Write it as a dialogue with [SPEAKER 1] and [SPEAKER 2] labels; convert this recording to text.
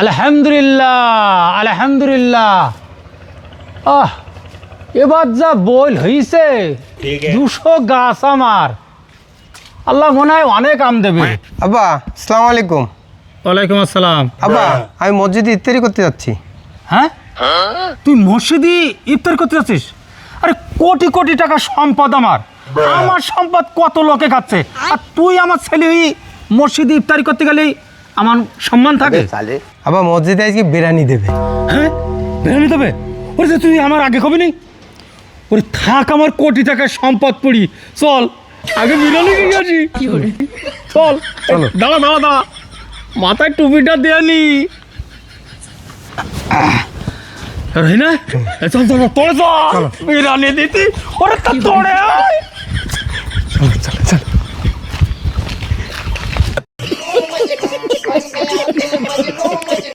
[SPEAKER 1] আলহামদুলিল্লাহ আলহামদুলিল্লাহ। এবার যা বল হইছে 200 গাছ আমার, আল্লাহ মনে হয় অনেক আম দেবে।
[SPEAKER 2] আব্বা আসসালামু আলাইকুম।
[SPEAKER 1] ওয়ালাইকুম আসসালাম।
[SPEAKER 2] আব্বা আমি মসজিদে ইফতারি করতে যাচ্ছি।
[SPEAKER 1] হ্যাঁ, তুই মসজিদে ইফতার করতে যাচ্ছিস? আরে কোটি কোটি টাকা সম্পদ আমার, আমার সম্পদ কত লোকে খাচ্ছে, আর তুই আমার ছেলে হয়ে মসজিদে ইফতারি করতে গেলেই আমার সম্মান থাকে?
[SPEAKER 2] আব্বা মসজিদে আজকে বিরিয়ানি দেবে।
[SPEAKER 1] হ্যাঁ, বিরিয়ানি দেবে? ওরে তুই আমার আগে কবি নি? ওরে থাক, আমার কোটি টাকার সম্পদ পড়ি, চল আগে বিরিয়ানি খেয়ে আসি। চল চলো, দাঁড়া দাঁড়া দাঁড়া, মাথায় টুপিটা দিয়ে নি। না চল চল তোরে চল বিরিয়ানি দিতি, ওরে তোরে
[SPEAKER 2] চলো চলো চলো।